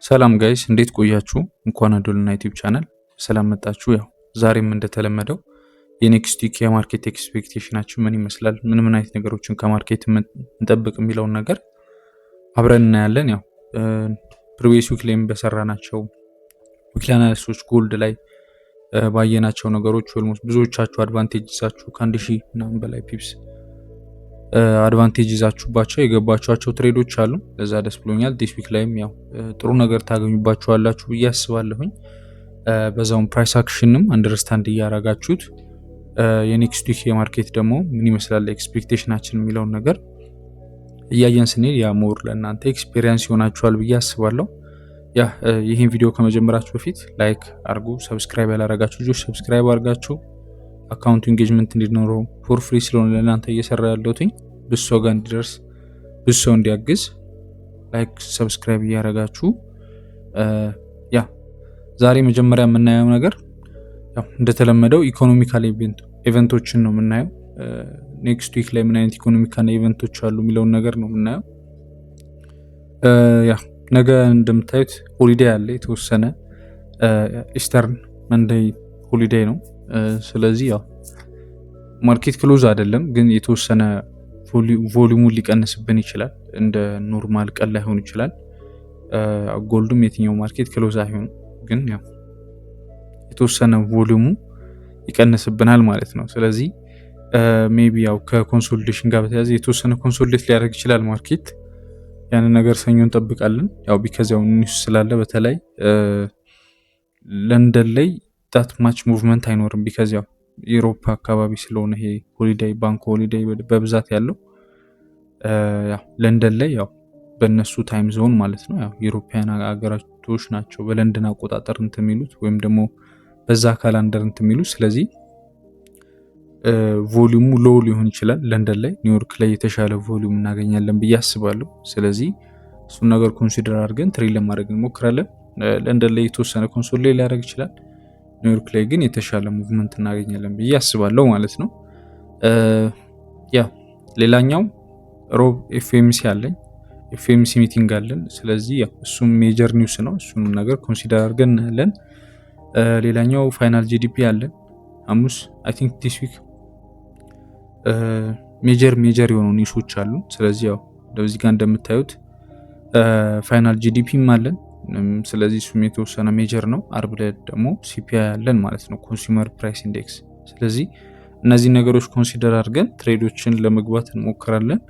ሰላም ጋይስ እንዴት ቆያችሁ? እንኳን አዶልና ዩቲዩብ ቻናል ሰላም መጣችሁ። ያው ዛሬም እንደተለመደው የኔክስት ዊክ የማርኬት ኤክስፔክቴሽናችን ምን ይመስላል፣ ምን አይነት ነገሮችን ከማርኬት እንጠብቅ የሚለውን ነገር አብረን እናያለን። ያው ፕሪቪየስ ዊክ ላይም በሰራናቸው ዊክሊ አናሊሲሶች ጎልድ ላይ ባየናቸው ነገሮች ኦልሞስት ብዙዎቻችሁ አድቫንቴጅ ይዛችሁ ከ1000 ምናምን በላይ ፒፕስ አድቫንቴጅ ይዛችሁባቸው የገባችኋቸው ትሬዶች አሉ። ለዛ ደስ ብሎኛል። ዲስ ዊክ ላይም ያው ጥሩ ነገር ታገኙባችኋላችሁ ብዬ አስባለሁኝ። በዛውም ፕራይስ አክሽንም አንደርስታንድ እያረጋችሁት የኔክስት ዊክ የማርኬት ደግሞ ምን ይመስላል ኤክስፔክቴሽናችን የሚለውን ነገር እያየን ስንሄድ ያ ሞር ለእናንተ ኤክስፔሪየንስ ይሆናችኋል ብዬ አስባለሁ። ያ ይህን ቪዲዮ ከመጀመራችሁ በፊት ላይክ አርጉ፣ ሰብስክራይብ ያላረጋችሁ ልጆች ሰብስክራይብ አርጋችሁ አካውንቱ ኢንጌጅመንት እንዲኖረው ፎር ፍሪ ስለሆነ ለእናንተ እየሰራ ያለሁትኝ ብዙ ሰው ጋር እንዲደርስ ብዙ ሰው እንዲያግዝ ላይክ ሰብስክራይብ እያረጋችሁ ያ ዛሬ መጀመሪያ የምናየው ነገር ያው እንደተለመደው ኢኮኖሚካል ኢቨንቶችን ነው የምናየው። ኔክስት ዊክ ላይ ምን አይነት ኢኮኖሚካል ኢቨንቶች አሉ የሚለውን ነገር ነው የምናየው። ያ ነገ እንደምታዩት ሆሊዴይ አለ፣ የተወሰነ ኢስተርን መንደይ ሆሊዴይ ነው። ስለዚህ ያው ማርኬት ክሎዝ አይደለም፣ ግን የተወሰነ ቮሊዩሙን ሊቀንስብን ይችላል። እንደ ኖርማል ቀን ላይሆን ይችላል። ጎልዱም የትኛው ማርኬት ክሎዝ አይሆንም፣ ግን ያው የተወሰነ ቮሊዩሙ ይቀንስብናል ማለት ነው። ስለዚህ ሜቢ ያው ከኮንሶሊዴሽን ጋር በተያያዘ የተወሰነ ኮንሶሊዴት ሊያደርግ ይችላል ማርኬት። ያንን ነገር ሰኞ እንጠብቃለን። ያው ቢካዝ ያው ኒውስ ስላለ በተለይ ለንደን ላይ ዳት ማች ሙቭመንት አይኖርም። ቢካዝ ያው ዩሮፕ አካባቢ ስለሆነ ይሄ ሆሊዴይ ባንክ ሆሊዴይ በብዛት ያለው ያው ለንደን ላይ ያው በእነሱ ታይም ዞን ማለት ነው። ያው ዩሮፒያን ሀገራቶች ናቸው በለንደን አቆጣጠር እንትን የሚሉት ወይም ደግሞ በዛ ካላንደር እንትን የሚሉት። ስለዚህ ቮሊዩሙ ሎው ሊሆን ይችላል ለንደን ላይ። ኒውዮርክ ላይ የተሻለ ቮሊዩም እናገኛለን ብዬ አስባለሁ። ስለዚህ እሱን ነገር ኮንሲደር አድርገን ትሬድ ለማድረግ እንሞክራለን። ለንደን ላይ የተወሰነ ኮንሶሊዴት ሊያደርግ ይችላል። ኒውዮርክ ላይ ግን የተሻለ ሙቭመንት እናገኛለን ብዬ አስባለሁ ማለት ነው። ያ ሌላኛው ሮብ ኤፍኤምሲ አለኝ፣ ኤፍኤምሲ ሚቲንግ አለን። ስለዚህ ያው እሱም ሜጀር ኒውስ ነው። እሱንም ነገር ኮንሲደር አድርገን እናያለን። ሌላኛው ፋይናል ጂዲፒ አለን ሐሙስ። አይ ቲንክ ዲስ ዊክ ሜጀር የሆኑ ኒውሶች አሉ። ስለዚህ ያው እንደዚህ ጋር እንደምታዩት ፋይናል ጂዲፒም አለን። ስለዚህ እሱም የተወሰነ ሜጀር ነው። አርብ ላይ ደግሞ ሲፒአይ አለን ማለት ነው፣ ኮንሱመር ፕራይስ ኢንዴክስ። ስለዚህ እነዚህ ነገሮች ኮንሲደር አድርገን ትሬዶችን ለመግባት እንሞክራለን።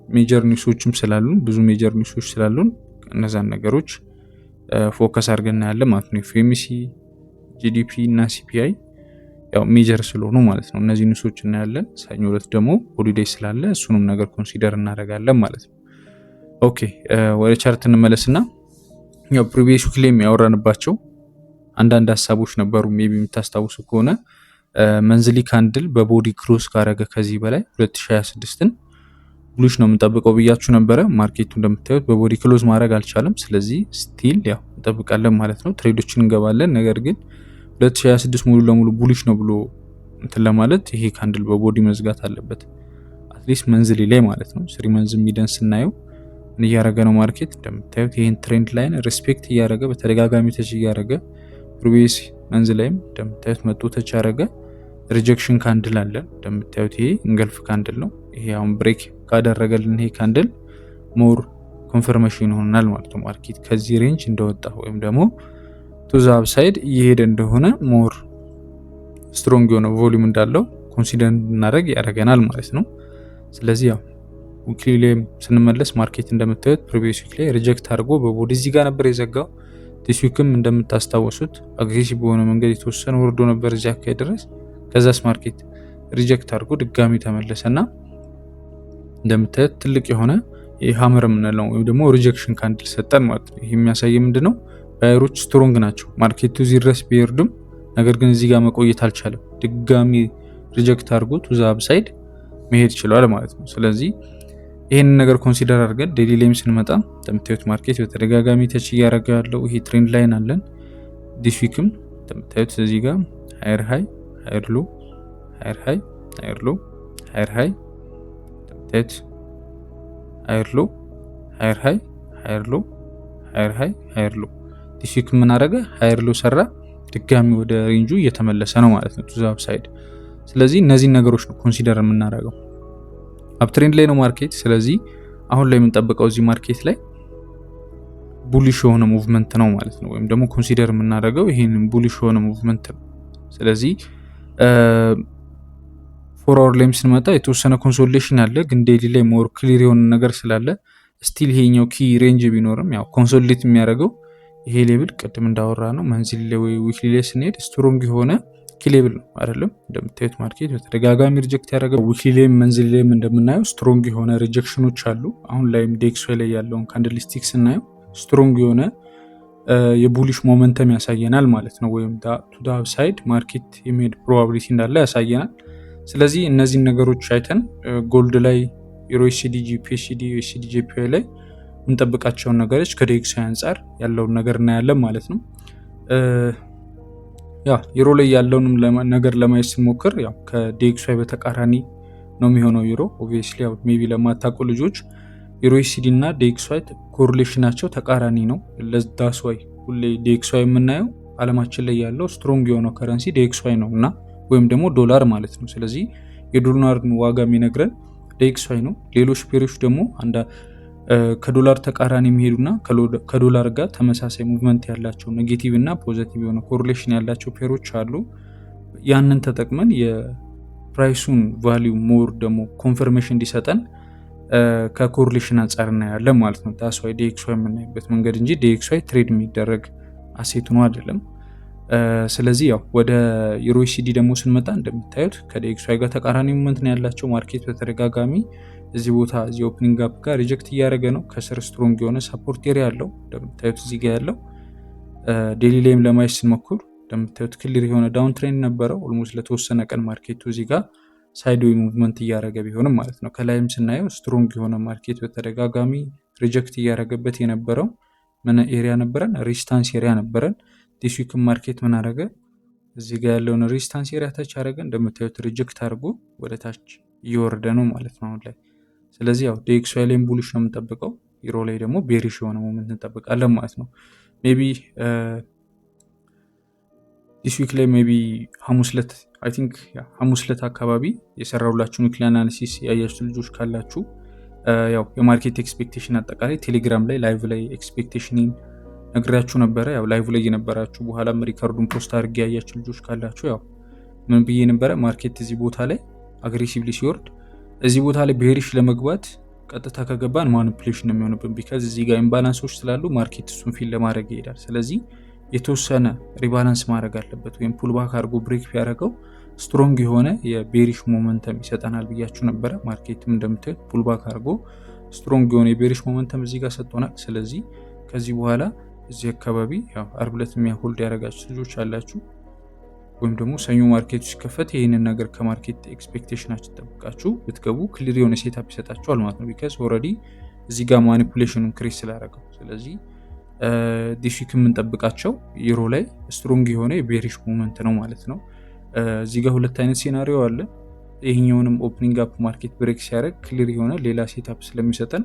ሜጀር ኒውሶችም ስላሉን ብዙ ሜጀር ኒውሶች ስላሉን እነዛን ነገሮች ፎከስ አድርገን እናያለን ማለት ነው። ኤፍኤምሲ፣ ጂዲፒ እና ሲፒአይ ያው ሜጀር ስለሆኑ ማለት ነው እነዚህ ኒውሶች እናያለን። ሰኞ ዕለት ደግሞ ሆሊዴይ ስላለ እሱንም ነገር ኮንሲደር እናደርጋለን ማለት ነው። ኦኬ ወደ ቻርት እንመለስና ያው ፕሪቪየስ ዊክ ላይ ያወራንባቸው አንዳንድ ሀሳቦች ነበሩ። ሜቢ የምታስታውሱ ከሆነ መንዝሊ ካንድል በቦዲ ክሎዝ ካረገ ከዚህ በላይ 2026ን ብሉሽ ነው የምንጠብቀው ብያችሁ ነበረ። ማርኬቱ እንደምታዩት በቦዲ ክሎዝ ማድረግ አልቻለም። ስለዚህ ስቲል ያው እንጠብቃለን ማለት ነው። ትሬዶችን እንገባለን። ነገር ግን 2026 ሙሉ ለሙሉ ቡሊሽ ነው ብሎ እንትን ለማለት ይሄ ካንድል በቦዲ መዝጋት አለበት፣ አትሊስት መንዝሊ ላይ ማለት ነው። 3 መንዝ ሚደን ስናየው ምን እያደረገ ነው ማርኬት እንደምታዩት ይሄን ትሬንድ ላይን ሪስፔክት እያደረገ በተደጋጋሚ ተች እያደረገ ፕሪቪየስ መንዝ ላይም እንደምታዩት መጥቶ ተች ያደረገ ሪጀክሽን ካንድል አለ። እንደምታዩት ይሄ እንገልፍ ካንድል ነው። ይሄ አሁን ብሬክ ካደረገልን ይሄ ካንድል ሞር ኮንፈርሜሽን ይሆናል ማለት ነው። ማርኬት ከዚህ ሬንጅ እንደወጣ ወይም ደግሞ ቱ ዘ አፕሳይድ እየሄደ እንደሆነ ሞር ስትሮንግ የሆነ ቮሊዩም እንዳለው ኮንሲደር እንድናደርግ ያደርገናል ማለት ነው። ስለዚህ ያው ዊክሊ ላይ ስንመለስ ማርኬት እንደምታዩት ፕሪቪየስ ዊክ ላይ ሪጀክት አድርጎ በቦዲ እዚህ ጋር ነበር የዘጋው። ዲስ ዊክም እንደምታስታውሱት አግሬሲቭ በሆነ መንገድ የተወሰነ ወርዶ ነበር እዚህ አካባቢ ድረስ። ከዛስ ማርኬት ሪጀክት አድርጎ ድጋሚ ተመለሰና እንደምታዩት ትልቅ የሆነ የሃመር የምንለው ወይም ደግሞ ሪጀክሽን ካንድል ሰጠን ማለት ነው። ይሄ የሚያሳይ ምንድነው ባየሮች ስትሮንግ ናቸው። ማርኬቱ እዚህ ድረስ ቢወርድም ነገር ግን እዚህ ጋር መቆየት አልቻለም። ድጋሚ ሪጀክት አድርጎ ቱ ዘ አፕሳይድ መሄድ ይችላል ማለት ነው። ስለዚህ ይሄንን ነገር ኮንሲደር አድርገን ዴሊ ላይም ስንመጣ እንደምታዩት ማርኬት በተደጋጋሚ ተች እያደረገ ያለው ይሄ ትሬንድ ላይን አለን። ዲስ ዊክም እንደምታዩት እዚህ ጋር ሃየር ሃይ ሃየር ሎ ሃየር ሃይ ሃየር ሎ ሃየር ሃይ እንደምታዩት ሃየር ሎ ሃየር ሃይ ሃየር ሎ ሃየር ሃይ ሃየር ሎ። ዲስ ዊክ ምን አደረገ? ሃየር ሎ ሰራ፣ ድጋሚ ወደ ሬንጁ እየተመለሰ ነው ማለት ነው ቱ ዘ አፕሳይድ። ስለዚህ እነዚህን ነገሮች ነው ኮንሲደር የምናደርገው። አፕትሬንድ ላይ ነው ማርኬት። ስለዚህ አሁን ላይ የምንጠብቀው እዚህ ማርኬት ላይ ቡሊሽ የሆነ ሙቭመንት ነው ማለት ነው። ወይም ደግሞ ኮንሲደር የምናደርገው ይሄንን ቡሊሽ የሆነ ሙቭመንት ነው። ስለዚህ ፎር አወር ላይም ስንመጣ የተወሰነ ኮንሶሊዴሽን አለ፣ ግን ዴይሊ ላይ ሞር ክሊር የሆነ ነገር ስላለ ስቲል ይሄኛው ኪ ሬንጅ ቢኖርም ያው ኮንሶሊዴት የሚያደርገው ይሄ ሌብል ቅድም እንዳወራ ነው። መንዝሊ ላይ ወይ ዊክሊ ላይ ስንሄድ ስትሮንግ የሆነ ኪ ሌብል ነው አይደለም። እንደምታዩት ማርኬት በተደጋጋሚ ሪጀክት ያደረገው ዊክሊ ላይም መንዝሊ ላይም እንደምናየው ስትሮንግ የሆነ ሪጀክሽኖች አሉ። አሁን ላይም ዴክስዋይ ላይ ያለውን ካንድልስቲክ ስናየው ስትሮንግ የሆነ የቡሊሽ ሞመንተም ያሳየናል ማለት ነው። ወይም ቱ ዳ አፕሳይድ ማርኬት የሚሄድ ፕሮባቢሊቲ እንዳለ ያሳየናል። ስለዚህ እነዚህን ነገሮች አይተን ጎልድ ላይ ዩሮሲዲ፣ ጂፒኤስዲ፣ ዩኤስዲ፣ ጄፒዋይ ላይ የምንጠብቃቸውን ነገሮች ከዴክስዋይ አንጻር ያለውን ነገር እናያለን ማለት ነው። ያ ዩሮ ላይ ያለውንም ነገር ለማየት ስንሞክር ያው ከዴክስዋይ በተቃራኒ ነው የሚሆነው ዩሮ። ኦብቪየስሊ ያው ሜቢ ለማታውቁ ልጆች ዩሮሲዲ እና ዴክስዋይ ኮሪሌሽናቸው ተቃራኒ ነው። ለዳስ ዋይ ሁሌ ዴክስዋይ የምናየው አለማችን ላይ ያለው ስትሮንግ የሆነው ከረንሲ ዴክስዋይ ነው እና ወይም ደግሞ ዶላር ማለት ነው። ስለዚህ የዶላርን ዋጋ የሚነግረን ዴክስዋይ ነው። ሌሎች ፔሮች ደግሞ ከዶላር ተቃራኒ የሚሄዱና ከዶላር ጋር ተመሳሳይ ሙቭመንት ያላቸው ኔጌቲቭ እና ፖዚቲቭ የሆነ ኮሪሌሽን ያላቸው ፔሮች አሉ። ያንን ተጠቅመን የፕራይሱን ቫሊዩ ሞር ደግሞ ኮንፈርሜሽን እንዲሰጠን ከኮሪሌሽን አንጻር እናያለን ማለት ነው። ዳስ ዋይ ዴክስዋይ የምናይበት መንገድ እንጂ ዴክስዋይ ትሬድ የሚደረግ አሴት ነው አይደለም። ስለዚህ ያው ወደ ዩሮሲዲ ደግሞ ስንመጣ እንደምታዩት ከዴክስዋይ ጋር ተቃራኒ ሙቭመንት ነው ያላቸው። ማርኬት በተደጋጋሚ እዚህ ቦታ እዚህ ኦፕኒንግ ጋፕ ጋር ሪጀክት እያደረገ ነው። ከስር ስትሮንግ የሆነ ሰፖርት ኤሪያ ያለው እንደምታዩት እዚህ ጋር ያለው ዴሊ ላይም ለማየት ስንሞክር እንደምታዩት ክሊር የሆነ ዳውን ትሬንድ ነበረው። ኦልሞስት ለተወሰነ ቀን ማርኬቱ እዚህ ጋር ሳይድዌይ ሙቭመንት እያደረገ ቢሆንም ማለት ነው። ከላይም ስናየው ስትሮንግ የሆነ ማርኬት በተደጋጋሚ ሪጀክት እያደረገበት የነበረው ምን ኤሪያ ነበረን? ሬዚስታንስ ኤሪያ ነበረን። ዲስ ዊክ ማርኬት ምን አደረገ? እዚህ ጋር ያለውን ሬዚስታንስ ኤሪያ ታች አደረገ። እንደምታዩት ሪጀክት አድርጎ ወደ ታች እየወረደ ነው ማለት ነው አሁን ላይ። ስለዚህ ያው ዴክስዋይ ላይም ቡሊሽ ነው የምንጠብቀው፣ ዩሮ ላይ ደግሞ ቤሪሽ የሆነ ሞመንት እንጠብቃለን ማለት ነው። ሜቢ ዲስ ዊክ ላይ ሜቢ ሐሙስ ዕለት አይ ቲንክ ሐሙስ ዕለት አካባቢ የሰራሁላችሁን ዊክሊ አናሊሲስ ያያችሁ ልጆች ካላችሁ ያው የማርኬት ኤክስፔክቴሽን አጠቃላይ ቴሌግራም ላይ ላይቭ ላይ ኤክስፔክቴሽንን ነግሬያችሁ ነበረ። ያው ላይቭ ላይ የነበራችሁ በኋላም ሪከርዱን ፖስት አድርጌ ያያችሁ ልጆች ካላችሁ ያው ምን ብዬ ነበረ? ማርኬት እዚህ ቦታ ላይ አግሬሲቭሊ ሲወርድ እዚህ ቦታ ላይ ቤሪሽ ለመግባት ቀጥታ ከገባን ማኒፕሌሽን ነው የሚሆንብን። ቢካዝ እዚህ ጋር ኢምባላንሶች ስላሉ ማርኬት እሱን ፊል ለማድረግ ይሄዳል። ስለዚህ የተወሰነ ሪባላንስ ማድረግ አለበት። ወይም ፑልባክ አድርጎ ብሬክ ቢያደርገው ስትሮንግ የሆነ የቤሪሽ ሞመንተም ይሰጠናል ብያችሁ ነበረ። ማርኬትም እንደምታዩት ፑልባክ አድርጎ ስትሮንግ የሆነ የቤሪሽ ሞመንተም እዚህ ጋር ሰጥቶናል። ስለዚህ ከዚህ በኋላ እዚህ አካባቢ ያው አርብ ዕለት የሚያሆልድ ያደረጋችሁ ልጆች አላችሁ ወይም ደግሞ ሰኞ ማርኬቱ ሲከፈት ይህንን ነገር ከማርኬት ኤክስፔክቴሽናችን ጠብቃችሁ ብትገቡ ክሊር የሆነ ሴታፕ ይሰጣችኋል ማለት ነው። ቢካዝ ኦልሬዲ እዚህ ጋር ማኒፑሌሽኑን ክሬስ ስላደረገው። ስለዚህ ዲስ ዊክ የምንጠብቃቸው ዩሮ ላይ ስትሮንግ የሆነ የቤሪሽ ሞመንት ነው ማለት ነው። እዚህ ጋር ሁለት አይነት ሴናሪዮ አለ። ይህኛውንም ኦፕኒንግ አፕ ማርኬት ብሬክ ሲያደርግ ክሊር የሆነ ሌላ ሴታፕ ስለሚሰጠን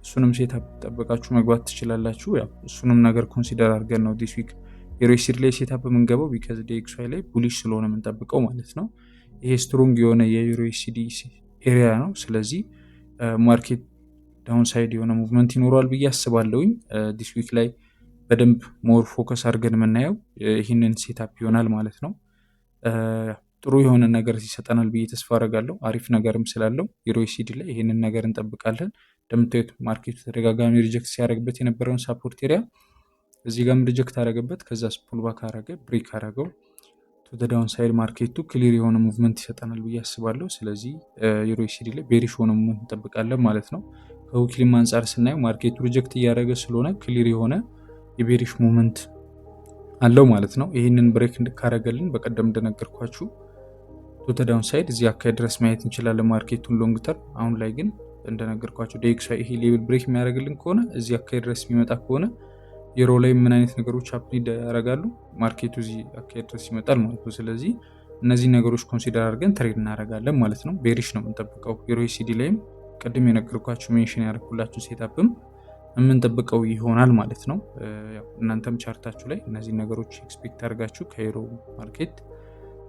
እሱንም ሴታፕ ጠብቃችሁ መግባት ትችላላችሁ። ያው እሱንም ነገር ኮንሲደር አድርገን ነው ዲስ ዊክ ዩሮሲዲ ላይ ሴታፕ የምንገባው። ቢካዝ ዴክስዋይ ላይ ቡሊሽ ስለሆነ የምንጠብቀው ማለት ነው። ይሄ ስትሮንግ የሆነ የዩሮሲዲ ኤሪያ ነው። ስለዚህ ማርኬት ዳውን ሳይድ የሆነ ሙቭመንት ይኖረዋል ብዬ አስባለሁኝ። ዲስ ዊክ ላይ በደንብ ሞር ፎከስ አድርገን የምናየው ይህንን ሴታፕ ይሆናል ማለት ነው። ጥሩ የሆነ ነገር ይሰጠናል ብዬ ተስፋ አደርጋለሁ። አሪፍ ነገርም ስላለው ዩሮሲዲ ላይ ይህንን ነገር እንጠብቃለን። እንደምታዩት ማርኬቱ ተደጋጋሚ ሪጀክት ሲያደርግበት የነበረውን ሳፖርት ኤሪያ እዚህ ጋርም ሪጀክት አደረገበት። ከዛ ፑልባክ አደረገ፣ ብሬክ አደረገው ቱ ዳውን ሳይድ ማርኬቱ ክሊር የሆነ ሙቭመንት ይሰጠናል ብዬ አስባለሁ። ስለዚህ ዩሮሲዲ ላይ ቤሪሽ የሆነ ሙቭመንት እንጠብቃለን ማለት ነው። ከዊክሊም አንጻር ስናየው ማርኬቱ ሪጀክት እያደረገ ስለሆነ ክሊር የሆነ የቤሪሽ ሙቭመንት አለው ማለት ነው። ይህንን ብሬክ ካረገልን በቀደም እንደነገርኳችሁ ቱ ዳውን ሳይድ እዚህ አካባቢ ድረስ ማየት እንችላለን ማርኬቱን ሎንግ ተርም። አሁን ላይ ግን እንደነገርኳችሁ ዴክስዋይ ይሄ ሌቭል ብሬክ የሚያደርግልን ከሆነ እዚህ አካባቢ ድረስ የሚመጣ ከሆነ ዩሮ ላይ ምን አይነት ነገሮች አፕኒ ያደርጋሉ? ማርኬቱ እዚህ አካባቢ ድረስ ይመጣል ማለት ነው። ስለዚህ እነዚህ ነገሮች ኮንሲደር አድርገን ትሬድ እናደርጋለን ማለት ነው። ቤሪሽ ነው የምንጠብቀው ዩሮሲዲ ላይም ቅድም የነገርኳችሁ ሜንሽን ያደርኩላችሁ ሴታፕም የምንጠብቀው ይሆናል ማለት ነው። እናንተም ቻርታችሁ ላይ እነዚህ ነገሮች ኤክስፔክት አድርጋችሁ ከዩሮ ማርኬት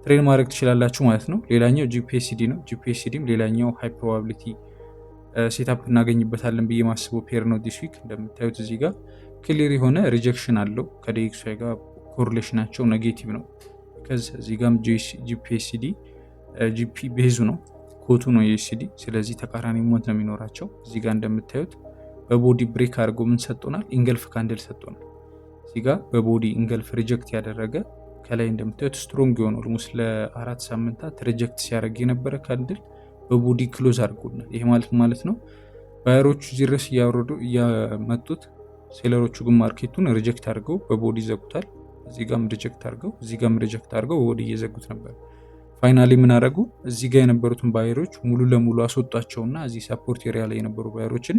ትሬድ ማድረግ ትችላላችሁ ማለት ነው። ሌላኛው ጂፒኤስሲዲ ነው። ጂፒኤስሲዲም ሌላኛው ሃይ ፕሮባቢሊቲ ሴታፕ እናገኝበታለን ብዬ ማስበው ፔር ነው። ዲስ ዊክ እንደምታዩት እዚህ ጋር ክሊር የሆነ ሪጀክሽን አለው ከዲኤክስዋይ ጋር ኮሪሌሽናቸው ኔጌቲቭ ነው። እዚህ ጋም ጂፒኤስሲዲ ጂፒ ቤዙ ነው ኮቱ ነው የኤስሲዲ። ስለዚህ ተቃራኒ ሞት ነው የሚኖራቸው። እዚህ ጋር እንደምታዩት በቦዲ ብሬክ አድርጎ ምን ሰጥቶናል? ኢንገልፍ ካንድል ሰጥቶናል። እዚህ ጋር በቦዲ ኢንገልፍ ሪጀክት ያደረገ ከላይ እንደምታዩት ስትሮንግ የሆነ ኦልሞስት ለ4 ሳምንታት ሪጀክት ሲያደርግ የነበረ ካንድል በቦዲ ክሎዝ አድርጎናል። ይሄ ማለት ነው ባየሮቹ ድረስ እያወረዱ እያመጡት፣ ሴለሮቹ ግን ማርኬቱን ሪጀክት አድርገው በቦዲ ይዘጉታል። እዚህ ጋም ሪጀክት አድርገው እዚህ ጋም ሪጀክት አድርገው በቦዲ እየዘጉት ነበር። ፋይናሊ ምን አደረጉ? እዚህ ጋር የነበሩትን ባየሮች ሙሉ ለሙሉ አስወጧቸውና እዚህ ሰፖርት ኤሪያ ላይ የነበሩ ባየሮችን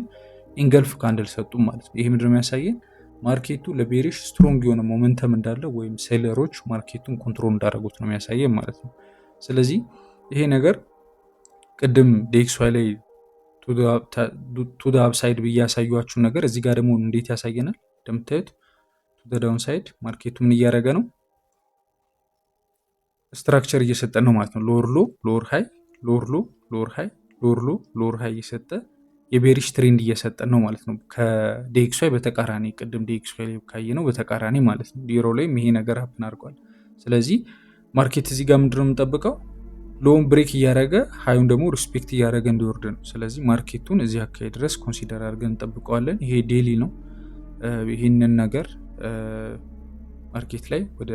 ኢንገልፍ ካንድል ሰጡ ማለት ነው። ይሄ ምንድን ነው የሚያሳየን? ማርኬቱ ለቤሪሽ ስትሮንግ የሆነ ሞመንተም እንዳለው ወይም ሴለሮች ማርኬቱን ኮንትሮል እንዳደረጉት ነው የሚያሳየን ማለት ነው። ስለዚህ ይሄ ነገር ቅድም ዲኤክስዋይ ላይ ቱ አፕሳይድ ብዬ ያሳዩችሁ ነገር እዚህ ጋር ደግሞ እንዴት ያሳየናል? እንደምታዩት ቱ ዳውን ሳይድ ማርኬቱ ምን እያደረገ ነው? ስትራክቸር እየሰጠን ነው ማለት ነው። ሎወር ሎ፣ ሎወር ሃይ፣ ሎወር ሎ፣ ሎወር ሃይ፣ ሎወር ሎ፣ ሎወር ሃይ እየሰጠ የቤሪሽ ትሬንድ እየሰጠን ነው ማለት ነው። ከዲኤክስዋይ በተቃራኒ ቅድም ዲኤክስዋይ ላይ ካየ ነው በተቃራኒ ማለት ነው። ዩሮ ላይም ይሄ ነገር ሀፕን አድርጓል። ስለዚህ ማርኬት እዚህ ጋር ምንድነው የምንጠብቀው? ሎውን ብሬክ እያደረገ ሃዩን ደግሞ ሪስፔክት እያደረገ እንዲወርድ ነው። ስለዚህ ማርኬቱን እዚህ አካባቢ ድረስ ኮንሲደር አድርገን እንጠብቀዋለን። ይሄ ዴሊ ነው። ይህንን ነገር ማርኬት ላይ ወደ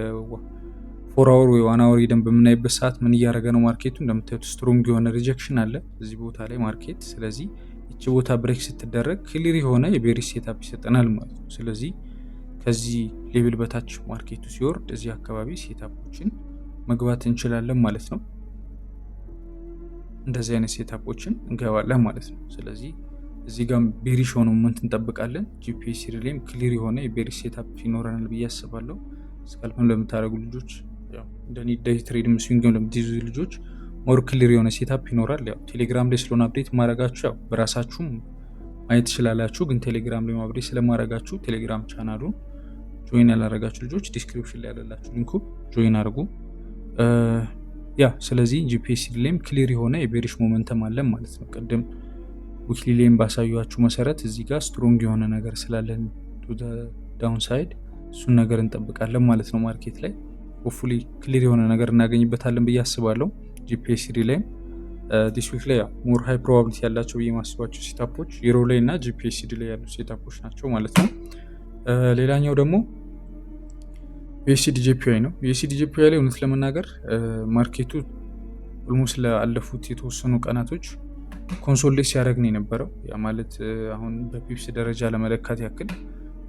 4 አወር ወይ 1 አወር ሄደን በምናይበት ሰዓት ምን እያደረገ ነው ማርኬቱ? እንደምታዩት ስትሮንግ የሆነ ሪጀክሽን አለ እዚህ ቦታ ላይ ማርኬት። ስለዚህ ይቺ ቦታ ብሬክ ስትደረግ ክሊር የሆነ የቤሪሽ ሴታፕ ይሰጠናል ማለት ነው። ስለዚህ ከዚህ ሌቭል በታች ማርኬቱ ሲወርድ እዚህ አካባቢ ሴታፖችን መግባት እንችላለን ማለት ነው። እንደዚህ አይነት ሴታፖችን እንገባለን ማለት ነው። ስለዚህ እዚህ ጋር ቤሪሽ ሆኖ ሞመንት እንጠብቃለን። ጂፒኤስሲ ላይም ክሊር የሆነ የቤሪሽ ሴታፕ ይኖረናል ብዬ አስባለሁ። ስካልፕም ለምታደርጉ ልጆች እንደኔ ዴይ ትሬድም ስዊንግም ለምትይዙ ልጆች ሞር ክሊር የሆነ ሴታፕ ይኖራል። ያው ቴሌግራም ላይ ስለሆነ አፕዴት ማድረጋችሁ ያው በራሳችሁም ማየት ትችላላችሁ። ግን ቴሌግራም ላይ አፕዴት ስለማድረጋችሁ ቴሌግራም ቻናሉን ጆይን ያላረጋችሁ ልጆች ዲስክሪፕሽን ላይ ያለላችሁ ሊንኩ ጆይን አድርጉ። ስለዚህ ጂፒኤስሲ ላይም ክሊር የሆነ የቤሪሽ ሞመንተም አለን ማለት ነው። ቅድም ዊክሊ ላይም ባሳዩችሁ መሰረት እዚህ ጋር ስትሮንግ የሆነ ነገር ስላለን ቱ ዳውን ሳይድ እሱን ነገር እንጠብቃለን ማለት ነው። ማርኬት ላይ ሆፕፉሊ ክሊር የሆነ ነገር እናገኝበታለን ብዬ አስባለሁ። ጂፒኤስሲ ላይም ዲስ ዊክ ላይ ሞር ሃይ ፕሮባቢሊቲ ያላቸው ብዬ ማስባቸው ሴታፖች ዩሮ ላይ እና ጂፒኤስሲ ላይ ያሉ ሴታፖች ናቸው ማለት ነው። ሌላኛው ደግሞ ዩኤስዲ ጂፒዋይ ነው። ዩኤስዲ ጂፒዋይ ላይ እውነት ለመናገር ማርኬቱ ኦልሞስት ለአለፉት የተወሰኑ ቀናቶች ኮንሶሊዴት ሲያደርግ ነው የነበረው። ያ ማለት አሁን በፒፕስ ደረጃ ለመለካት ያክል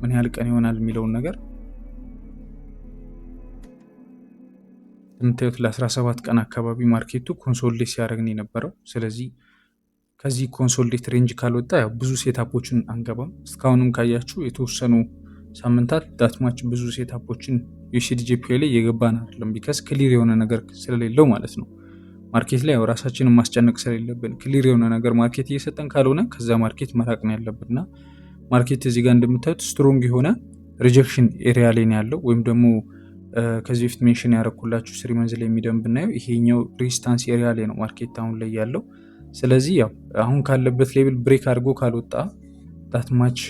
ምን ያህል ቀን ይሆናል የሚለውን ነገር የምታዩት ለ17 ቀን አካባቢ ማርኬቱ ኮንሶሊዴት ሲያደርግ ነው የነበረው። ስለዚህ ከዚህ ኮንሶሊዴት ሬንጅ ካልወጣ ያው ብዙ ሴታፖችን አንገባም። እስካሁንም ካያችሁ የተወሰኑ ሳምንታት ዳትማች ብዙ ሴታፖችን ዩኤስዲ ጂፒዋይ ላይ የገባን አይደለም። ቢካዝ ክሊር የሆነ ነገር ስለሌለው ማለት ነው። ማርኬት ላይ ያው ራሳችንን ማስጨነቅ ስለሌለብን ክሊር የሆነ ነገር ማርኬት እየሰጠን ካልሆነ ከዛ ማርኬት መራቅ ነው ያለብን እና ማርኬት እዚህ ጋር እንደምታዩት ስትሮንግ የሆነ ሪጀክሽን ኤሪያ ላይ ነው ያለው። ወይም ደግሞ ከዚህ በፊት ሜንሽን ያደረኩላችሁ 3 መንዝ ላይ የሚደም ብናየው ይሄኛው ሬዚስታንስ ኤሪያ ላይ ነው ማርኬት አሁን ላይ ያለው። ስለዚህ ያው አሁን ካለበት ሌቭል ብሬክ አድርጎ ካልወጣ ዳትማች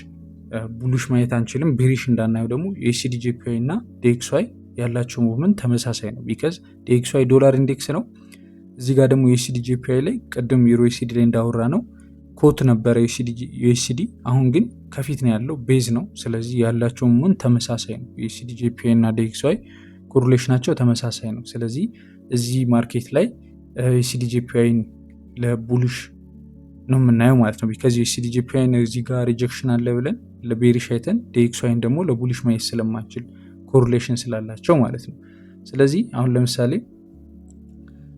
ቡሉሽ ማየት አንችልም። ቤሪሽ እንዳናየው ደግሞ ዩኤስዲ ጂፒዋይ እና ዲኤክስዋይ ያላቸው ሙቭመንት ተመሳሳይ ነው። ቢካዝ ዲኤክስዋይ ዶላር ኢንዴክስ ነው። እዚህ ጋር ደግሞ ዩኤስዲ ጂፒዋይ ላይ ቅድም ዩሮ ዩኤስዲ ላይ እንዳወራ ነው ኮት ነበረ ዩኤስዲ፣ አሁን ግን ከፊት ነው ያለው ቤዝ ነው። ስለዚህ ያላቸው ሙቭመንት ተመሳሳይ ነው። ዩኤስዲ ጂፒዋይ እና ዲኤክስዋይ ኮሪሌሽናቸው ተመሳሳይ ነው። ስለዚህ እዚህ ማርኬት ላይ ዩኤስዲ ጂፒዋይን ለቡሉሽ ነው የምናየው ማለት ነው። ቢካዝ ዩኤስዲ ጂፒዋይን እዚህ ጋር ሪጀክሽን አለ ብለን ለቤሪሽ አይተን ዲኤክስዋይን ደግሞ ለቡሊሽ ማየት ስለማንችል ኮሪሌሽን ስላላቸው ማለት ነው። ስለዚህ አሁን ለምሳሌ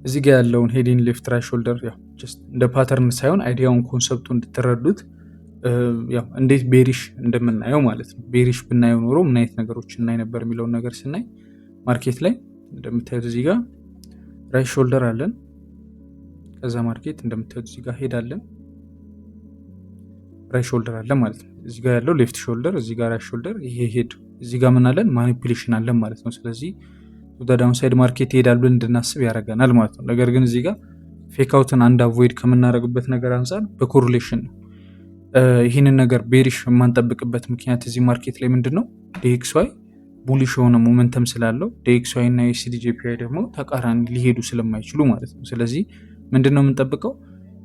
እዚህ ጋር ያለውን ሄዲን ሌፍት ራይት ሾልደር ያው ጀስት እንደ ፓተርን ሳይሆን አይዲያውን ኮንሰፕቱ እንድትረዱት ያው እንዴት ቤሪሽ እንደምናየው ማለት ነው። ቤሪሽ ብናየው ኖሮ ምን አይነት ነገሮች እናይ ነበር የሚለውን ነገር ስናይ ማርኬት ላይ እንደምታዩት እዚህ ጋር ራይት ሾልደር አለን። ከዛ ማርኬት እንደምታዩት እዚህ ጋር ሄዳለን። ራይት ሾልደር አለ ማለት ነው። እዚህ ጋር ያለው ሌፍት ሾልደር፣ እዚህ ጋር ራይት ሾልደር፣ ይሄ ሄድ፣ እዚህ ጋር ምን አለን ማኒፑሌሽን አለን ማለት ነው። ስለዚህ ወደ ዳውንሳይድ ማርኬት ይሄዳል ብለን እንድናስብ ያደርገናል ማለት ነው። ነገር ግን እዚህ ጋር ፌክ አውትን አንድ አቮይድ ከምናደርግበት ነገር አንጻር በኮሪሌሽን ነው። ይህንን ነገር ቤሪሽ የማንጠብቅበት ምክንያት እዚህ ማርኬት ላይ ምንድን ነው ዲኤክስዋይ ቡሊሽ የሆነ ሞመንተም ስላለው ዲኤክስዋይ እና ኤስዲጂፒአይ ደግሞ ተቃራኒ ሊሄዱ ስለማይችሉ ማለት ነው። ስለዚህ ምንድን ነው የምንጠብቀው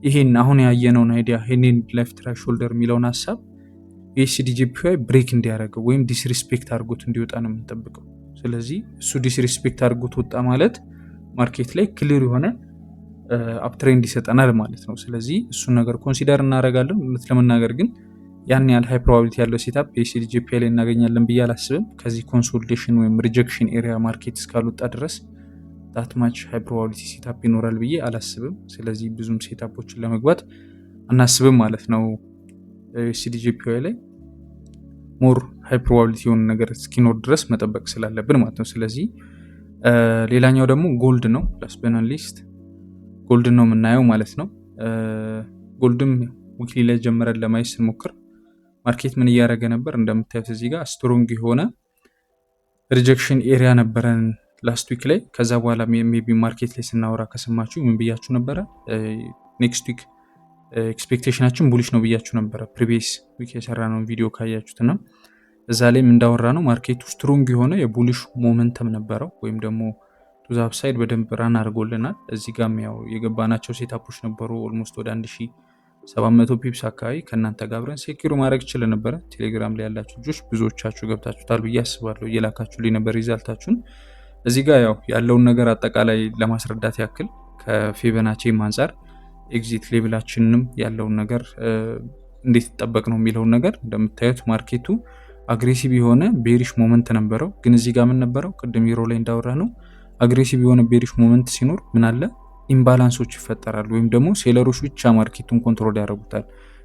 ይሄን አሁን ያየነውን አይዲያ ይሄንን ሌፍት ራይት ሾልደር የሚለውን ሀሳብ ኤስዲጂፒአይ ብሬክ እንዲያደርገው ወይም ዲስሪስፔክት አድርጎት እንዲወጣ ነው የምንጠብቀው። ስለዚህ እሱ ዲስሪስፔክት አድርጎት ወጣ ማለት ማርኬት ላይ ክሊር የሆነ አፕትሬንድ ይሰጠናል ማለት ነው። ስለዚህ እሱን ነገር ኮንሲደር እናደርጋለን። እውነት ለመናገር ግን ያን ያህል ሃይ ፕሮባቢሊቲ ያለው ሴታፕ ኤስዲጂፒአይ ላይ እናገኛለን ብዬ አላስብም። ከዚህ ኮንሶሊዴሽን ወይም ሪጀክሽን ኤሪያ ማርኬት እስካልወጣ ድረስ ዳትማች ሃይ ፕሮባቢሊቲ ሴታፕ ይኖራል ብዬ አላስብም። ስለዚህ ብዙም ሴታፖችን ለመግባት አናስብም ማለት ነው። ኤስዲጂፒአይ ላይ ሞር ሃይ ፕሮባቢሊቲ የሆነ ነገር እስኪኖር ድረስ መጠበቅ ስላለብን ማለት ነው። ስለዚህ ሌላኛው ደግሞ ጎልድ ነው። ላስት በት ኖት ሊስት ጎልድን ነው የምናየው ማለት ነው። ጎልድም ዊክሊ ላይ ጀምረን ለማየት ስንሞክር ማርኬት ምን እያደረገ ነበር? እንደምታዩት እዚህ ጋር ስትሮንግ የሆነ ሪጀክሽን ኤሪያ ነበረን ላስት ዊክ ላይ። ከዛ በኋላ ሜቢ ማርኬት ላይ ስናወራ ከሰማችሁ ምን ብያችሁ ነበረ? ኔክስት ዊክ ኤክስፔክቴሽናችን ቡሊሽ ነው ብያችሁ ነበረ። ፕሪቪየስ ዊክ የሰራነውን ቪዲዮ ካያችሁትና እዛ ላይም እንዳወራ ነው ማርኬቱ ስትሮንግ የሆነ የቡሊሽ ሞመንተም ነበረው ወይም ደግሞ ቱ ዘ አፕሳይድ በደንብ ራን አድርጎልናል። እዚህ ጋም ያው የገባናቸው ሴታፖች ነበሩ ኦልሞስት ወደ 1700 ፒፕስ አካባቢ ከእናንተ ጋር አብረን ሴኪሩ ማድረግ ይችል ነበረ። ቴሌግራም ላይ ያላችሁ ልጆች ብዙዎቻችሁ ገብታችሁታል ብዬ አስባለሁ። እየላካችሁልኝ ነበር ሪዛልታችሁን። እዚህ ጋር ያው ያለውን ነገር አጠቃላይ ለማስረዳት ያክል ከፊቦናቺም አንጻር ኤግዚት ሌቭላችንንም ያለውን ነገር እንዴት ተጠበቅ ነው የሚለውን ነገር እንደምታዩት ማርኬቱ አግሬሲቭ የሆነ ቤሪሽ ሞመንት ነበረው። ግን እዚህ ጋር ምን ነበረው? ቅድም ዩሮ ላይ እንዳወራ ነው አግሬሲቭ የሆነ ቤሪሽ ሞመንት ሲኖር ምን አለ ኢምባላንሶች ይፈጠራሉ፣ ወይም ደግሞ ሴለሮች ብቻ ማርኬቱን ኮንትሮል ያደርጉታል።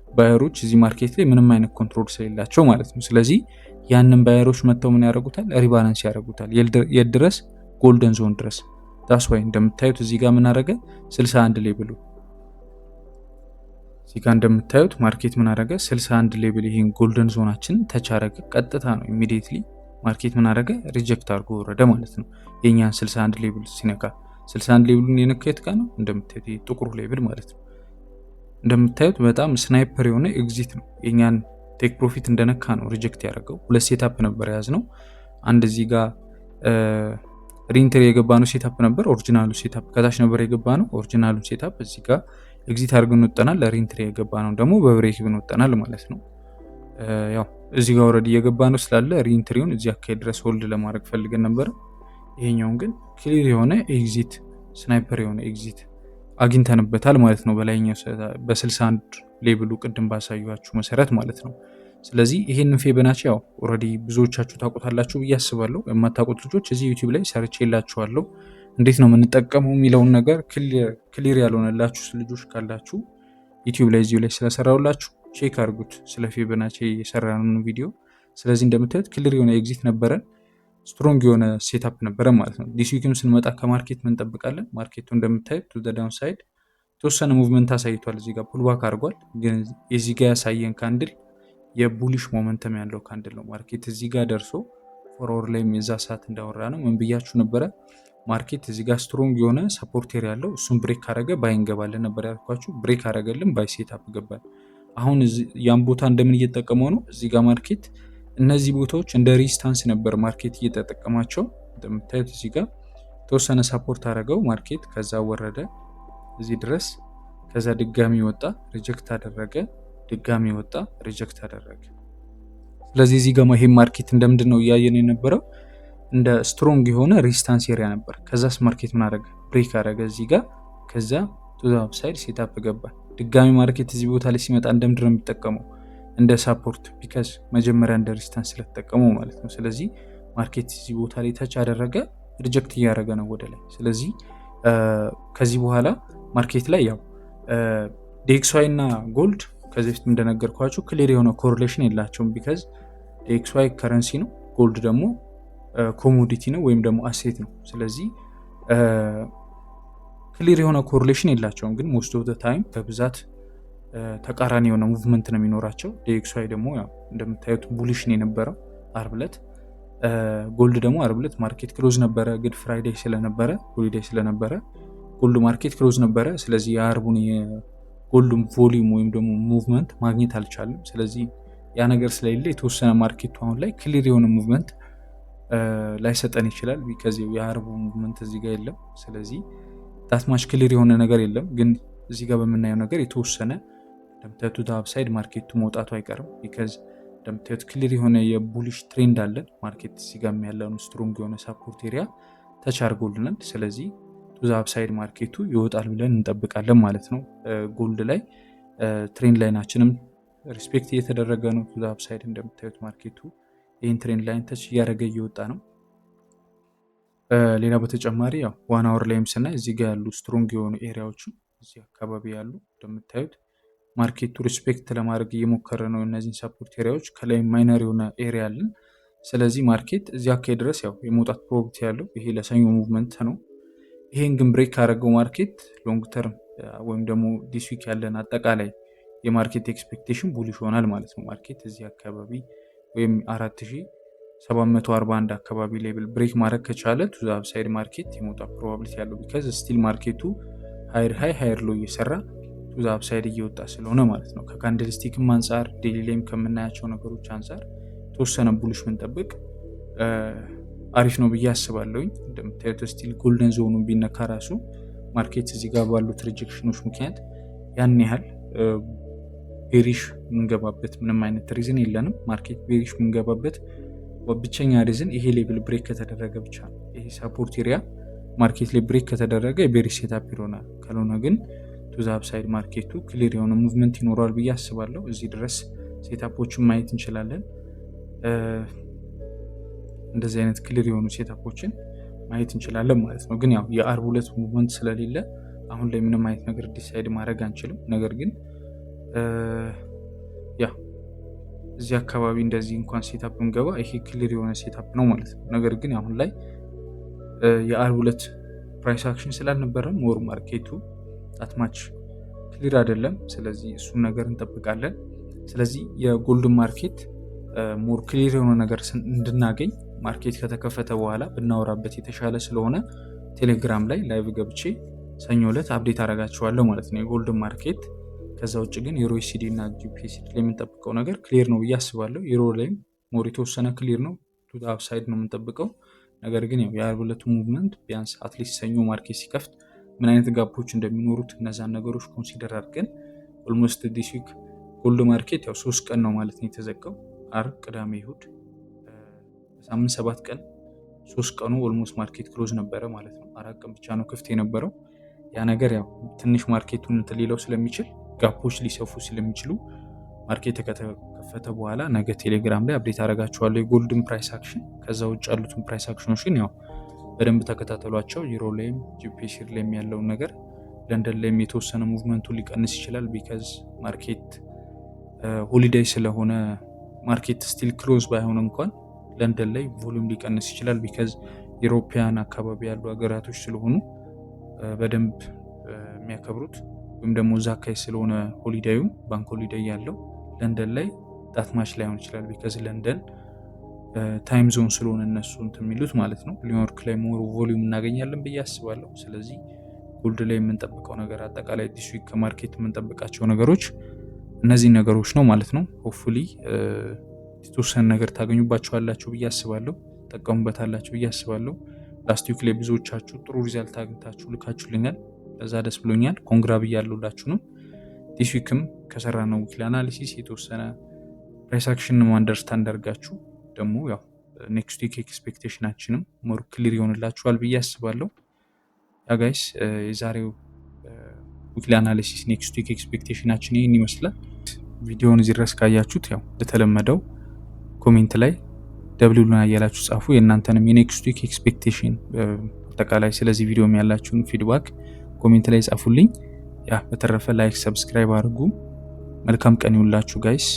ባየሮች እዚህ ማርኬት ላይ ምንም አይነት ኮንትሮል ስለሌላቸው ማለት ነው። ስለዚህ ያንን ባየሮች መጥተው ምን ያደርጉታል? ሪባላንስ ያደርጉታል። የት ድረስ? ጎልደን ዞን ድረስ። ዳስ ዋይ እንደምታዩት እዚህ ጋር ምን አደረገ? 61 ሌብሉ እዚህ ጋር እንደምታዩት ማርኬት ምን አደረገ? 61 ሌብል ይሄን ጎልደን ዞናችን ተች አደረገ። ቀጥታ ነው ኢሚዲየትሊ ማርኬት ምን አደረገ? ሪጀክት አድርጎ ወረደ ማለት ነው። የኛን 61 ሌብል ሲነካ 61 ሌብሉን የነካ የት ጋር ነው? እንደምታዩት ጥቁሩ ሌብል ማለት ነው። እንደምታዩት በጣም ስናይፐር የሆነ ኤግዚት ነው። የኛን ቴክ ፕሮፊት እንደነካ ነው ሪጀክት ያደረገው። ሁለት ሴታፕ ነበር የያዝ ነው። አንድ እዚህ ጋር ሪኢንትሪ የገባ ነው ሴታፕ ነበር። ኦሪጂናሉ ሴታፕ ከታች ነበር የገባ ነው። ኦሪጂናሉ ሴታፕ እዚህ ጋር ኤግዚት አድርገን ወጣናል። ለሪኢንትሪ የገባ ነው ደግሞ በብሬክ ብን ወጣናል ማለት ነው። ያው እዚህ ጋር ኦልሬዲ የገባ ነው ስላለ ሪኢንትሪውን እዚህ አካባቢ ድረስ ሆልድ ለማድረግ ፈልገን ነበር። ይሄኛውን ግን ክሊር የሆነ ኤግዚት ስናይፐር የሆነ ኤግዚት አግኝተንበታል ማለት ነው። በላይኛው በ61 ሌብሉ ቅድም ባሳዩችሁ መሰረት ማለት ነው። ስለዚህ ይሄንን ፊቦናቺ ያው ኦልሬዲ ብዙዎቻችሁ ታውቁታላችሁ ብዬ አስባለሁ። የማታውቁት ልጆች እዚህ ዩቲዩብ ላይ ሰርች የላችኋለሁ እንዴት ነው የምንጠቀመው የሚለውን ነገር ክሊር ያልሆነላችሁ ልጆች ካላችሁ ዩቲዩብ ላይ እዚሁ ላይ ስለሰራውላችሁ ቼክ አድርጉት፣ ስለ ፊቦናቺ የሰራነውን ቪዲዮ። ስለዚህ እንደምታዩት ክሊር የሆነ ኤግዚት ነበረን፣ ስትሮንግ የሆነ ሴታፕ ነበረ ማለት ነው። ዲስ ዊክም ስንመጣ ከማርኬት ምን እንጠብቃለን? ማርኬቱ እንደምታዩት ቱ ዘ ዳውን ሳይድ የተወሰነ ሙቭመንት አሳይቷል። እዚህ ጋር ፑልባክ አድርጓል። ግን እዚህ ጋር ያሳየን ካንድል የቡሊሽ ሞመንተም ያለው ካንድል ነው። ማርኬት እዚህ ጋር ደርሶ ፎርወርድ ላይ የዛ ሰዓት እንዳወራ ነው ምን ብያችሁ ነበረ? ማርኬት እዚህ ጋር ስትሮንግ የሆነ ሰፖርት ኤሪያ ያለው እሱን ብሬክ አረገ ባይ እንገባለን ነበር ያልኳችሁ። ብሬክ አረገልን ባይ ሴታፕ ገባል። አሁን ያን ቦታ እንደምን እየተጠቀመው ነው? እዚህ ጋር ማርኬት እነዚህ ቦታዎች እንደ ሪስታንስ ነበር ማርኬት እየተጠቀማቸው። እንደምታዩት እዚህ ጋር የተወሰነ ሰፖርት አረገው ማርኬት፣ ከዛ ወረደ እዚህ ድረስ፣ ከዛ ድጋሚ ወጣ ሪጀክት አደረገ፣ ድጋሚ ወጣ ሪጀክት አደረገ። ስለዚህ እዚህ ጋር ይሄ ማርኬት እንደምንድን ነው እያየን የነበረው? እንደ ስትሮንግ የሆነ ሪስታንስ ኤሪያ ነበር። ከዛስ ማርኬት ምን አደረገ? ብሬክ አደረገ እዚህ ጋር፣ ከዛ ቱ ዘ አፕሳይድ ሴታፕ ገባ። ድጋሚ ማርኬት እዚህ ቦታ ላይ ሲመጣ እንደምንድን ነው የሚጠቀመው? እንደ ሳፖርት፣ ቢካዝ መጀመሪያ እንደ ሪስታንስ ስለተጠቀመው ማለት ነው። ስለዚህ ማርኬት እዚህ ቦታ ላይ ተች አደረገ፣ ሪጀክት እያደረገ ነው ወደ ላይ። ስለዚህ ከዚህ በኋላ ማርኬት ላይ ያው ዲኤክስዋይ እና ጎልድ ከዚህ በፊት እንደነገርኳችሁ ክሊር የሆነ ኮሪሌሽን የላቸውም። ቢካዝ ዲኤክስዋይ ከረንሲ ነው፣ ጎልድ ደግሞ ኮሞዲቲ ነው ወይም ደግሞ አሴት ነው። ስለዚህ ክሊር የሆነ ኮሪሌሽን የላቸውም። ግን ሞስት ኦፍ ዘ ታይም በብዛት ተቃራኒ የሆነ ሙቭመንት ነው የሚኖራቸው። DXY ደግሞ ያው እንደምታዩት ቡሊሽ ነው የነበረው አርብ ዕለት። ጎልድ ደግሞ አርብ ዕለት ማርኬት ክሎዝ ነበረ፣ ግድ ፍራይዴይ ስለነበረ ሆሊዴይ ስለነበረ ጎልድ ማርኬት ክሎዝ ነበረ። ስለዚህ የአርቡን የጎልዱን ቮሊዩም ወይም ደግሞ ሙቭመንት ማግኘት አልቻለም። ስለዚህ ያ ነገር ስለሌለ የተወሰነ ማርኬቱ አሁን ላይ ክሊር የሆነ ሙቭመንት ላይሰጠን ይችላል። ቢካዝ የአርቡ ሙቭመንት እዚህ ጋር የለም። ስለዚህ ዳትማች ክሊር የሆነ ነገር የለም። ግን እዚህ ጋር በምናየው ነገር የተወሰነ እንደምታዩት አፕሳይድ ማርኬቱ መውጣቱ አይቀርም። ቢካዝ እንደምታዩት ክሊር የሆነ የቡሊሽ ትሬንድ አለን። ማርኬት እዚህ ጋር ያለውን ስትሮንግ የሆነ ሳፖርት ኤሪያ ተች አድርጎልናል። ስለዚህ ቱዛ አፕሳይድ ማርኬቱ ይወጣል ብለን እንጠብቃለን ማለት ነው። ጎልድ ላይ ትሬንድ ላይናችንም ሪስፔክት እየተደረገ ነው። ቱዛ አፕሳይድ እንደምታዩት ማርኬቱ ይህን ትሬንድ ላይን ተች እያደረገ እየወጣ ነው። ሌላ በተጨማሪ ያው ዋን አወር ላይም ስናይ እዚህ ጋር ያሉ ስትሮንግ የሆኑ ኤሪያዎቹ እዚህ አካባቢ ያሉ እንደምታዩት ማርኬቱ ሪስፔክት ለማድረግ እየሞከረ ነው። እነዚህን ሰፖርት ኤሪያዎች ከላይ ማይነር የሆነ ኤሪያ አለን። ስለዚህ ማርኬት እዚህ አካባቢ ድረስ ያው የመውጣት ፕሮባቢሊቲ ያለው ይሄ ለሰኞ ሙቭመንት ነው። ይሄን ግን ብሬክ ካደረገው ማርኬት ሎንግ ተርም ወይም ደግሞ ዲስ ዊክ ያለን አጠቃላይ የማርኬት ኤክስፔክቴሽን ቡሊሽ ይሆናል ማለት ነው። ማርኬት እዚህ አካባቢ ወይም 4741 አካባቢ ሌብል ብሬክ ማድረግ ከቻለ ቱ ዘ አፕሳይድ ማርኬት የመውጣት ፕሮባቢሊቲ ያለው ቢካዝ ስቲል ማርኬቱ ሃይር ሃይ ሃይር ሎ እየሰራ ቱ ዘ አፕሳይድ እየወጣ ስለሆነ ማለት ነው። ከካንድልስቲክም አንጻር ዴይሊ ላይም ከምናያቸው ነገሮች አንጻር ተወሰነ ቡሊሽ ምንጠብቅ አሪፍ ነው ብዬ አስባለሁኝ። እንደምታዩት ስቲል ጎልደን ዞኑ ቢነካ ራሱ ማርኬት እዚህ ጋር ባሉት ሪጀክሽኖች ምክንያት ያን ያህል ቤሪሽ ምንገባበት ምንም አይነት ሪዝን የለንም። ማርኬት ቤሪሽ ምንገባበት ብቸኛ ሪዝን ይሄ ሌብል ብሬክ ከተደረገ ብቻ ነው። ይሄ ሳፖርት ኤሪያ ማርኬት ላይ ብሬክ ከተደረገ የቤሪሽ ሴታፕ ይሆናል። ካልሆነ ግን ቱ ዘ አፕሳይድ ማርኬቱ ክሊር የሆነ ሙቭመንት ይኖረዋል ብዬ አስባለሁ። እዚህ ድረስ ሴታፖችን ማየት እንችላለን። እንደዚህ አይነት ክሊር የሆኑ ሴታፖችን ማየት እንችላለን ማለት ነው። ግን ያው የአርብ ሁለት ሙቭመንት ስለሌለ አሁን ላይ ምንም አይነት ነገር ዲሳይድ ማድረግ አንችልም። ነገር ግን ያ እዚህ አካባቢ እንደዚህ እንኳን ሴታፕ እንገባ ይሄ ክሊር የሆነ ሴታፕ ነው ማለት ነው። ነገር ግን አሁን ላይ የአርብ ሁለት ፕራይስ አክሽን ስላልነበረ ሞር ማርኬቱ አትማች ክሊር አይደለም። ስለዚህ እሱን ነገር እንጠብቃለን። ስለዚህ የጎልድ ማርኬት ሞር ክሊር የሆነ ነገር እንድናገኝ ማርኬት ከተከፈተ በኋላ ብናወራበት የተሻለ ስለሆነ ቴሌግራም ላይ ላይቭ ገብቼ ሰኞ ዕለት አፕዴት አደርጋችኋለሁ ማለት ነው የጎልድ ማርኬት። ከዛ ውጭ ግን ዩሮ ዩኤስዲ እና ጂፒኤስዲ ላይ የምንጠብቀው ነገር ክሊር ነው ብዬ አስባለሁ። ዩሮ ላይም ሞር የተወሰነ ክሊር ነው፣ ቱ አፕሳይድ ነው የምንጠብቀው። ነገር ግን ያው የአርብ ዕለቱ ሙቭመንት ቢያንስ አትሊስት ሰኞ ማርኬት ሲከፍት ምን አይነት ጋፖች እንደሚኖሩት እነዛን ነገሮች ኮንሲደር አድርገን ኦልሞስት ዲስ ዊክ ጎልድ ማርኬት ያው 3 ቀን ነው ማለት ነው የተዘጋው። አርብ፣ ቅዳሜ፣ እሁድ በሳምንት 7 ቀን 3 ቀኑ ኦልሞስት ማርኬት ክሎዝ ነበረ ማለት ነው። 4 ቀን ብቻ ነው ክፍት የነበረው። ያ ነገር ያው ትንሽ ማርኬቱን እንትን ሊለው ስለሚችል ጋፖች ሊሰፉ ስለሚችሉ ማርኬት ከተከፈተ በኋላ ነገ ቴሌግራም ላይ አፕዴት አደርጋችኋለሁ የጎልድን ፕራይስ አክሽን። ከዛ ውጭ ያሉትን ፕራይስ አክሽኖች ግን ያው በደንብ ተከታተሏቸው። ዩሮ ላይም ጂፒኤስዲ ላይም ያለውን ነገር ለንደን ላይም የተወሰነ ሙቭመንቱ ሊቀንስ ይችላል ቢካዝ ማርኬት ሆሊዴይ ስለሆነ ማርኬት ስቲል ክሎዝ ባይሆን እንኳን ለንደን ላይ ቮሉም ሊቀንስ ይችላል ቢካዝ ዩሮፒያን አካባቢ ያሉ ሀገራቶች ስለሆኑ በደንብ የሚያከብሩት ወይም ደግሞ እዛ አካባቢ ስለሆነ ሆሊዴዩ ባንክ ሆሊዴይ ያለው ለንደን ላይ ዳትማች ላይሆን ይችላል ቢካዝ ለንደን ታይም ዞን ስለሆነ እነሱ እንትን የሚሉት ማለት ነው። ኒውዮርክ ላይ ሞር ቮሉም እናገኛለን ብዬ አስባለሁ። ስለዚህ ጎልድ ላይ የምንጠብቀው ነገር አጠቃላይ ዲስ ዊክ ከማርኬት የምንጠብቃቸው ነገሮች እነዚህ ነገሮች ነው ማለት ነው። ሆፕፉሊ የተወሰነ ነገር ታገኙባቸዋላችሁ ብዬ አስባለሁ፣ ጠቀሙበታላችሁ ብዬ አስባለሁ። ላስት ዊክ ላይ ብዙዎቻችሁ ጥሩ ሪዛልት አግኝታችሁ ልካችሁልኛል፣ ለዛ ደስ ብሎኛል። ኮንግራ ብያለሁላችሁ ነው። ዲስ ዊክም ከሰራነው ዊክሊ አናሊሲስ የተወሰነ ፕራይስ አክሽን አንደርስታንድ አድርጋችሁ ደግሞ ያው ኔክስት ዊክ ኤክስፔክቴሽናችንም ሞር ክሊር ይሆንላችኋል ብዬ አስባለሁ። ያ ጋይስ የዛሬው ዊክሊ አናሊሲስ ኔክስት ዊክ ኤክስፔክቴሽናችን ይህን ይመስላል። ቪዲዮውን እዚህ ድረስ ካያችሁት ያው እንደተለመደው ኮሜንት ላይ ደብሊው ላይ ያላችሁ ጻፉ። የእናንተንም የኔክስት ዊክ ኤክስፔክቴሽን አጠቃላይ ስለዚህ ቪዲዮም ያላችሁን ፊድባክ ኮሜንት ላይ ጻፉልኝ። ያ በተረፈ ላይክ፣ ሰብስክራይብ አድርጉ። መልካም ቀን ይሁንላችሁ ጋይስ።